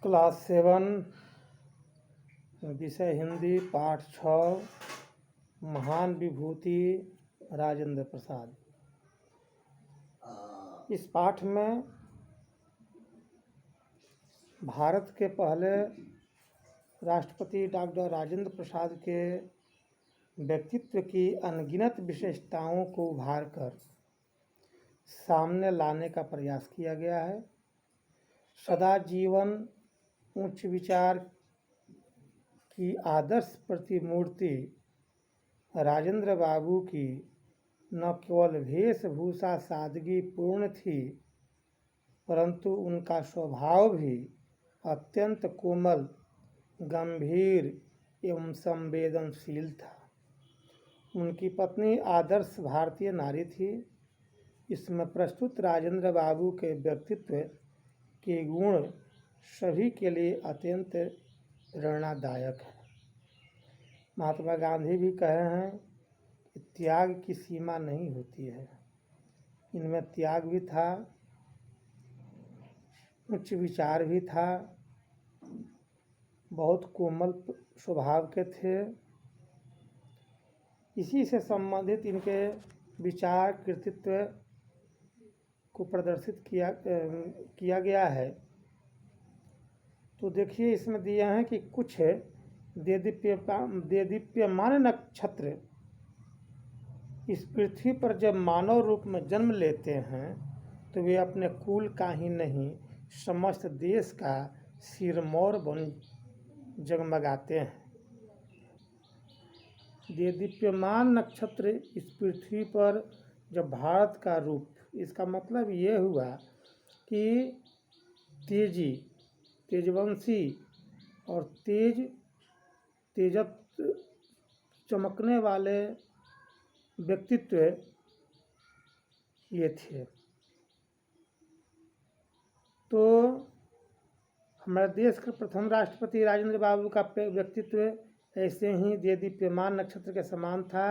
Class 7 विषय हिंदी पाठ 6 महान विभूति राजेंद्र प्रसाद। इस पाठ में भारत के पहले राष्ट्रपति डॉक्टर राजेंद्र प्रसाद के व्यक्तित्व की अनगिनत विशेषताओं को उभार कर सामने लाने का प्रयास किया गया है। सदा जीवन उच्च विचार की आदर्श प्रतिमूर्ति राजेंद्र बाबू की न केवल वेशभूषा सादगी पूर्ण थी, परंतु उनका स्वभाव भी अत्यंत कोमल, गंभीर एवं संवेदनशील था। उनकी पत्नी आदर्श भारतीय नारी थी। इसमें प्रस्तुत राजेंद्र बाबू के व्यक्तित्व के गुण सभी के लिए अत्यंत प्रेरणादायक है। महात्मा गांधी भी कहे हैं कि त्याग की सीमा नहीं होती है। इनमें त्याग भी था, उच्च विचार भी था, बहुत कोमल स्वभाव के थे। इसी से संबंधित इनके विचार कृतित्व को प्रदर्शित किया गया है। तो देखिए, इसमें दिए हैं कि कुछ देदीप्यमान नक्षत्र इस पृथ्वी पर जब मानव रूप में जन्म लेते हैं तो वे अपने कुल का ही नहीं, समस्त देश का सिरमौर बन जगमगाते हैं। देदीप्यमान नक्षत्र इस पृथ्वी पर जब भारत का रूप, इसका मतलब ये हुआ कि तेजवंशी और तेजत्व चमकने वाले व्यक्तित्व ये थे। तो हमारे देश के प्रथम राष्ट्रपति राजेंद्र बाबू का व्यक्तित्व ऐसे ही देदीप्यमान नक्षत्र के समान था।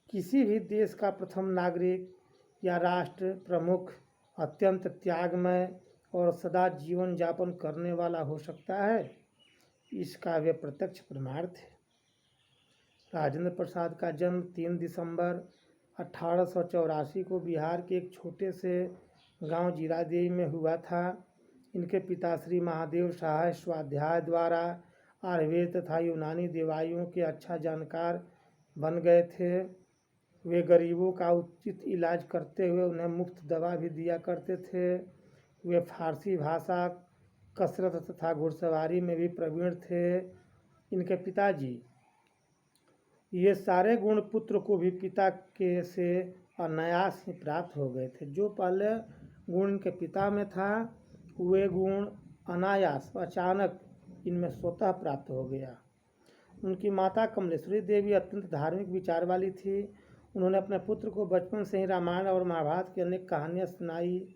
किसी भी देश का प्रथम नागरिक या राष्ट्र प्रमुख अत्यंत त्यागमय और सदा जीवन यापन करने वाला हो सकता है, इसका वे प्रत्यक्ष प्रमाण थे। राजेंद्र प्रसाद का जन्म 3 दिसंबर 1884 को बिहार के एक छोटे से गांव जीरादेई में हुआ था। इनके पिता श्री महादेव सहाय स्वाध्याय द्वारा आयुर्वेद तथा यूनानी दवाइयों के अच्छा जानकार बन गए थे। वे गरीबों का उचित इलाज करते हुए उन्हें मुफ्त दवा भी दिया करते थे। वे फारसी भाषा, कसरत तथा घुड़सवारी में भी प्रवीण थे। इनके पिताजी, ये सारे गुण पुत्र को भी पिता के से अनायास ही प्राप्त हो गए थे। जो पहले गुण इनके पिता में था, वे गुण अनायास अचानक इनमें स्वतः प्राप्त हो गया। उनकी माता कमलेश्वरी देवी अत्यंत धार्मिक विचार वाली थी। उन्होंने अपने पुत्र को बचपन से ही रामायण और महाभारत की अनेक कहानियाँ सुनाई।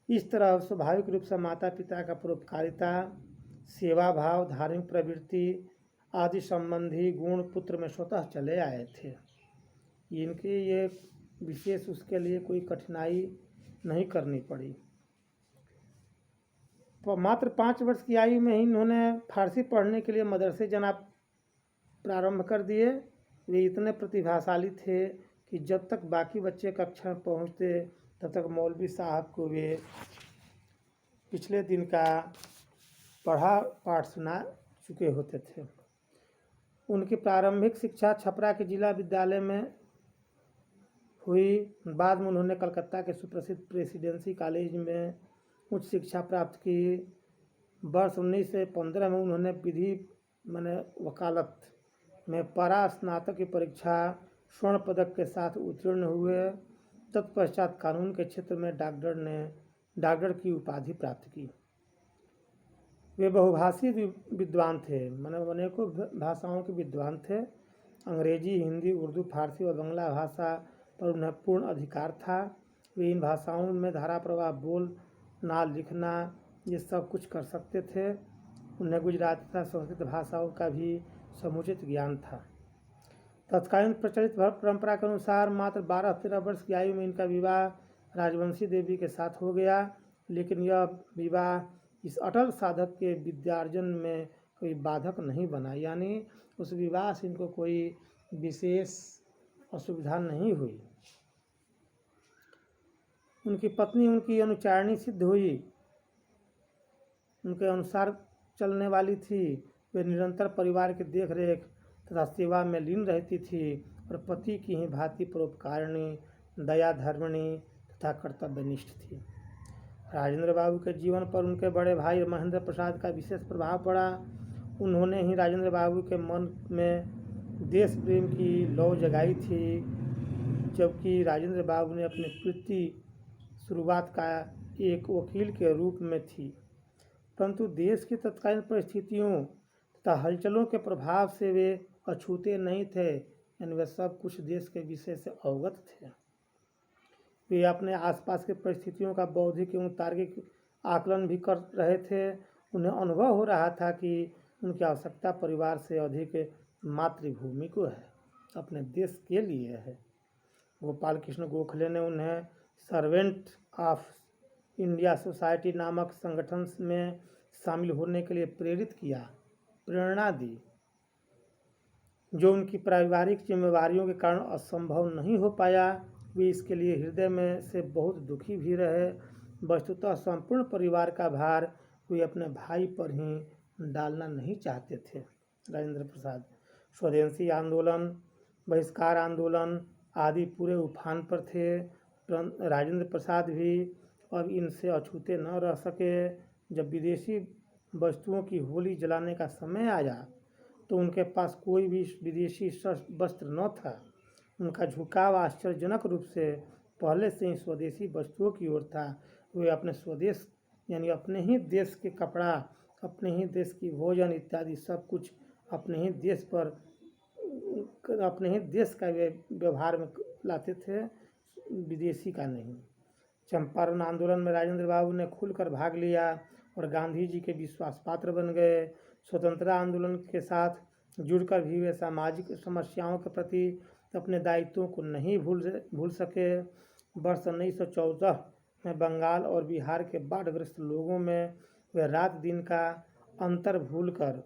इस तरह स्वाभाविक रूप से माता पिता का परोपकारिता, सेवा भाव, धार्मिक प्रवृत्ति आदि संबंधी गुण पुत्र में स्वतः चले आए थे। इनके ये विशेष उसके लिए कोई कठिनाई नहीं करनी पड़ी। मात्र 5 वर्ष की आयु में ही इन्होंने फारसी पढ़ने के लिए मदरसे जाना प्रारंभ कर दिए। वे इतने प्रतिभाशाली थे कि जब तक बाकी बच्चे कक्षा में पहुँचते तब तक मौलवी साहब को वे पिछले दिन का पढ़ा पाठ सुना चुके होते थे। उनकी प्रारंभिक शिक्षा छपरा के जिला विद्यालय में हुई। बाद में उन्होंने कलकत्ता के सुप्रसिद्ध प्रेसिडेंसी कॉलेज में उच्च शिक्षा प्राप्त की। वर्ष 1915 में उन्होंने विधि वकालत में परा स्नातक की परीक्षा स्वर्ण पदक के साथ उत्तीर्ण हुए। तत्पश्चात कानून के क्षेत्र में डॉक्टर की उपाधि प्राप्त की। वे बहुभाषी विद्वान थे, अनेकों भाषाओं के विद्वान थे। अंग्रेजी, हिंदी, उर्दू, फारसी और बांग्ला भाषा पर उन्हें पूर्ण अधिकार था। वे इन भाषाओं में धारा प्रवाह, बोलना, लिखना ये सब कुछ कर सकते थे। उन्हें गुजराती तथा संस्कृत भाषाओं का भी समुचित ज्ञान था। तत्कालीन प्रचलित परंपरा के अनुसार मात्र 12-13 वर्ष की आयु में इनका विवाह राजवंशी देवी के साथ हो गया, लेकिन यह विवाह इस अटल साधक के विद्यार्जन में कोई बाधक नहीं बना, यानी उस विवाह से इनको कोई विशेष असुविधा नहीं हुई। उनकी पत्नी उनकी अनुचारिणी सिद्ध हुई, उनके अनुसार चलने वाली थी। वे निरंतर परिवार की देख रेख तथा सेवा में लीन रहती थी और पति की ही भांति परोपकारिणी, दया धर्मिणी तथा कर्तव्यनिष्ठ थी। राजेंद्र बाबू के जीवन पर उनके बड़े भाई महेंद्र प्रसाद का विशेष प्रभाव पड़ा। उन्होंने ही राजेंद्र बाबू के मन में देश प्रेम की लौ जगाई थी, जबकि राजेंद्र बाबू ने अपनी वृत्ति शुरुआत का एक वकील के रूप में थी, परंतु देश की तत्कालीन परिस्थितियों तथा हलचलों के प्रभाव से वे अछूते नहीं थे, यानी वे सब कुछ देश के विषय से अवगत थे। वे अपने आसपास की परिस्थितियों का बौद्धिक एवं तार्किक आकलन भी कर रहे थे। उन्हें अनुभव हो रहा था कि उनकी आवश्यकता परिवार से अधिक मातृभूमि को है, अपने देश के लिए है। गोपाल कृष्ण गोखले ने उन्हें सर्वेंट ऑफ इंडिया सोसाइटी नामक संगठन में शामिल होने के लिए प्रेरित किया, प्रेरणा दी, जो उनकी पारिवारिक जिम्मेदारियों के कारण असंभव नहीं हो पाया। वे इसके लिए हृदय में से बहुत दुखी भी रहे। वस्तुतः संपूर्ण परिवार का भार वे अपने भाई पर ही डालना नहीं चाहते थे। राजेंद्र प्रसाद स्वदेशी आंदोलन, बहिष्कार आंदोलन आदि पूरे उफान पर थे। राजेंद्र प्रसाद भी अब इनसे अछूते न रह सके। जब विदेशी वस्तुओं की होली जलाने का समय आया तो उनके पास कोई भी विदेशी वस्त्र न था। उनका झुकाव आश्चर्यजनक रूप से पहले से ही स्वदेशी वस्तुओं की ओर था। वे अपने स्वदेश यानी अपने ही देश के कपड़ा, अपने ही देश की भोजन इत्यादि सब कुछ अपने ही देश का वे व्यवहार में लाते थे, विदेशी का नहीं। चंपारण आंदोलन में राजेंद्र बाबू ने खुलकर भाग लिया और गांधी जी के विश्वास पात्र बन गए। स्वतंत्रता आंदोलन के साथ जुड़कर भी वे सामाजिक समस्याओं के प्रति अपने दायित्वों को नहीं भूल सके। वर्ष 1914 में बंगाल और बिहार के बाढ़ग्रस्त लोगों में वे रात दिन का अंतर भूलकर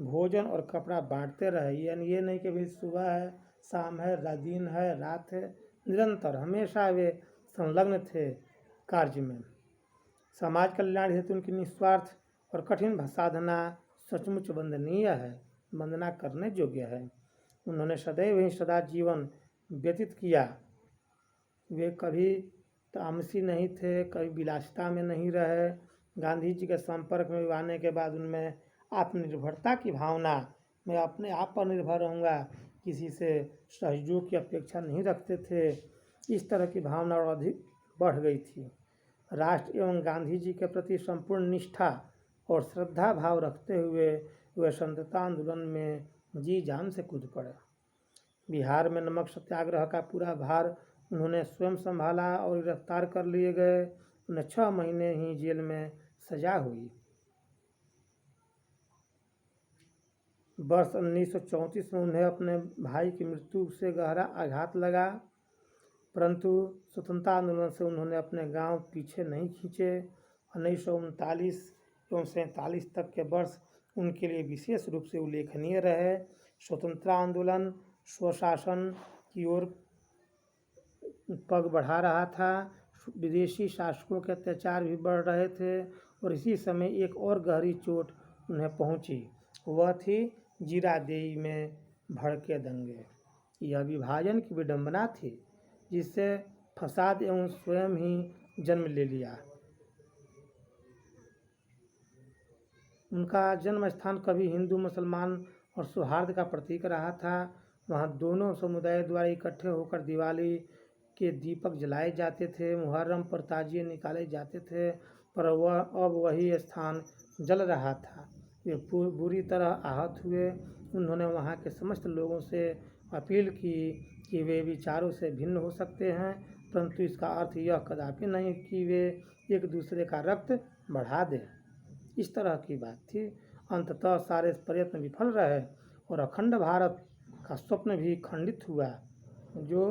भोजन और कपड़ा बांटते रहे, यानी ये नहीं कि भाई सुबह है, शाम है, दिन है, रात है, निरंतर हमेशा वे संलग्न थे कार्य में। समाज कल्याण हेतु उनकी निस्वार्थ और कठिन साधना सचमुच वंदनीय है, वंदना करने योग्य है। उन्होंने सदैव ही सदा जीवन व्यतीत किया। वे कभी तामसी नहीं थे, कभी विलासिता में नहीं रहे। गांधी जी के संपर्क में आने के बाद उनमें आत्मनिर्भरता की भावना, मैं अपने आप पर निर्भर रहूँगा, किसी से सहयोग की अपेक्षा नहीं रखते थे, इस तरह की भावना और अधिक बढ़ गई थी। राष्ट्र एवं गांधी जी के प्रति संपूर्ण निष्ठा और श्रद्धा भाव रखते हुए वे स्वतंत्रता आंदोलन में जी जान से कूद पड़े। बिहार में नमक सत्याग्रह का पूरा भार उन्होंने स्वयं संभाला और गिरफ्तार कर लिए गए। उन्हें 6 महीने ही जेल में सजा हुई। वर्ष 1934 में उन्हें अपने भाई की मृत्यु से गहरा आघात लगा, परंतु स्वतंत्रता आंदोलन से उन्होंने अपने गांव पीछे नहीं खींचे। 1939 एवं 47 तक के वर्ष उनके लिए विशेष रूप से उल्लेखनीय रहे। स्वतंत्रता आंदोलन स्वशासन की ओर पग बढ़ा रहा था, विदेशी शासकों के अत्याचार भी बढ़ रहे थे और इसी समय एक और गहरी चोट उन्हें पहुंची, वह थी जीरादेई में भड़के दंगे। यह विभाजन की विडंबना थी जिससे फसाद एवं स्वयं ही जन्म ले लिया। उनका जन्म स्थान कभी हिंदू मुसलमान और सौहार्द का प्रतीक रहा था। वहाँ दोनों समुदाय द्वारा इकट्ठे होकर दिवाली के दीपक जलाए जाते थे, मुहर्रम पर ताजिए निकाले जाते थे, पर वह अब वही स्थान जल रहा था। वे बुरी तरह आहत हुए। उन्होंने वहाँ के समस्त लोगों से अपील की कि वे विचारों से भिन्न हो सकते हैं, परंतु इसका अर्थ यह कदापि नहीं कि वे एक दूसरे का रक्त बढ़ा दें। इस तरह की बात थी। अंततः सारे प्रयत्न विफल रहे और अखंड भारत का स्वप्न भी खंडित हुआ। जो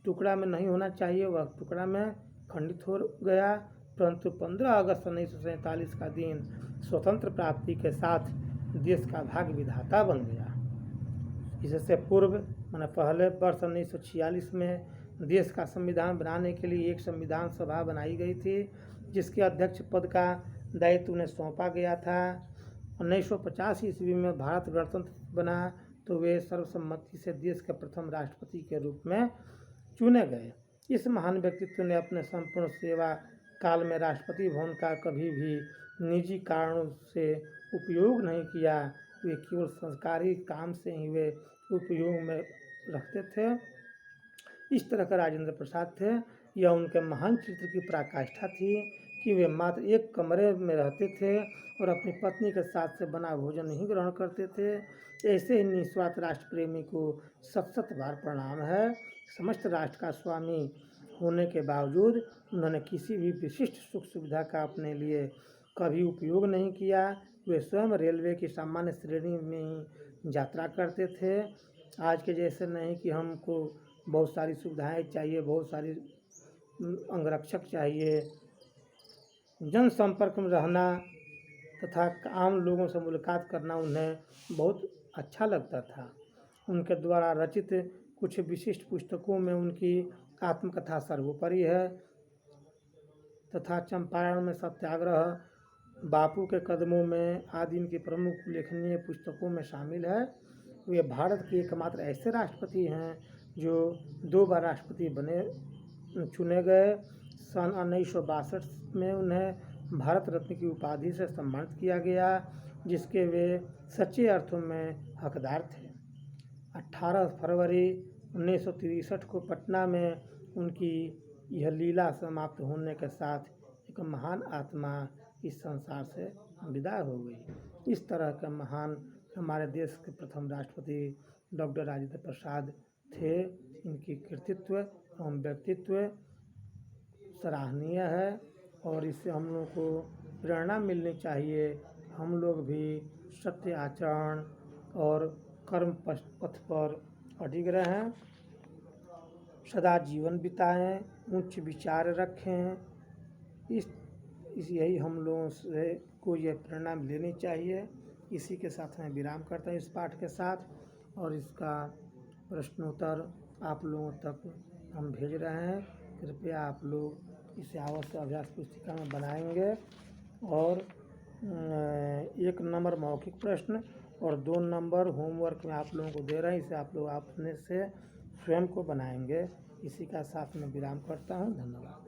टुकड़ा में नहीं होना चाहिए वह टुकड़ा में खंडित हो गया। परंतु 15 अगस्त 1947 का दिन स्वतंत्र प्राप्ति के साथ देश का भाग्य विधाता बन गया। इससे पूर्व मैंने पहले वर्ष 1946 में देश का संविधान बनाने के लिए एक संविधान सभा बनाई गई थी, जिसके अध्यक्ष पद का दायित्व उन्हें सौंपा गया था। 1950 ईस्वी में भारत गणतंत्र बना तो वे सर्वसम्मति से देश के प्रथम राष्ट्रपति के रूप में चुने गए। इस महान व्यक्तित्व ने अपने संपूर्ण सेवा काल में राष्ट्रपति भवन का कभी भी निजी कारणों से उपयोग नहीं किया। वे केवल सरकारी काम से ही वे उपयोग में रखते थे। इस तरह का राजेंद्र प्रसाद थे। यह उनके महान चरित्र की पराकाष्ठा थी कि वे मात्र एक कमरे में रहते थे और अपनी पत्नी के साथ से बना भोजन नहीं ग्रहण करते थे। ऐसे ही निस्वार्थ राष्ट्र प्रेमी को सत सत बार प्रणाम है। समस्त राष्ट्र का स्वामी होने के बावजूद उन्होंने किसी भी विशिष्ट सुख सुविधा का अपने लिए कभी उपयोग नहीं किया। वे स्वयं रेलवे की सामान्य श्रेणी में ही यात्रा करते थे। आज के जैसे नहीं कि हमको बहुत सारी सुविधाएं चाहिए, बहुत सारी अंगरक्षक चाहिए। जनसंपर्क में रहना तथा आम लोगों से मुलाकात करना उन्हें बहुत अच्छा लगता था। उनके द्वारा रचित कुछ विशिष्ट पुस्तकों में उनकी आत्मकथा सर्वोपरि है तथा चंपारण में सत्याग्रह, बापू के कदमों में आदि इनकी प्रमुख उल्लेखनीय पुस्तकों में शामिल है। वे भारत के एकमात्र ऐसे राष्ट्रपति हैं जो 2 बार राष्ट्रपति चुने गए। सन 1962 में उन्हें भारत रत्न की उपाधि से सम्मानित किया गया, जिसके वे सच्चे अर्थों में हकदार थे। 18 फरवरी 1963 को पटना में उनकी यह लीला समाप्त होने के साथ एक महान आत्मा इस संसार से विदा हो गई। इस तरह के महान हमारे देश के प्रथम राष्ट्रपति डॉक्टर राजेंद्र प्रसाद थे। इनकी कृतित्व एवं व्यक्तित्व सराहनीय है और इससे हम लोगों को प्रेरणा मिलनी चाहिए। हम लोग भी सत्य आचरण और कर्म पथ पर अडिग रहें, सदा जीवन बिताएं, उच्च विचार रखें। यही हम लोगों से को ये प्रेरणा लेनी चाहिए। इसी के साथ मैं विराम करता हूँ इस पाठ के साथ और इसका प्रश्नोत्तर आप लोगों तक हम भेज रहे हैं। कृपया आप लोग इसे अवश्य अभ्यास पुस्तिका में बनाएंगे और 1 नंबर मौखिक प्रश्न और 2 नंबर होमवर्क में आप लोगों को दे रहे हैं। इसे आप लोग अपने से स्वयं को बनाएंगे। इसी का साथ में विराम करता हूँ। धन्यवाद।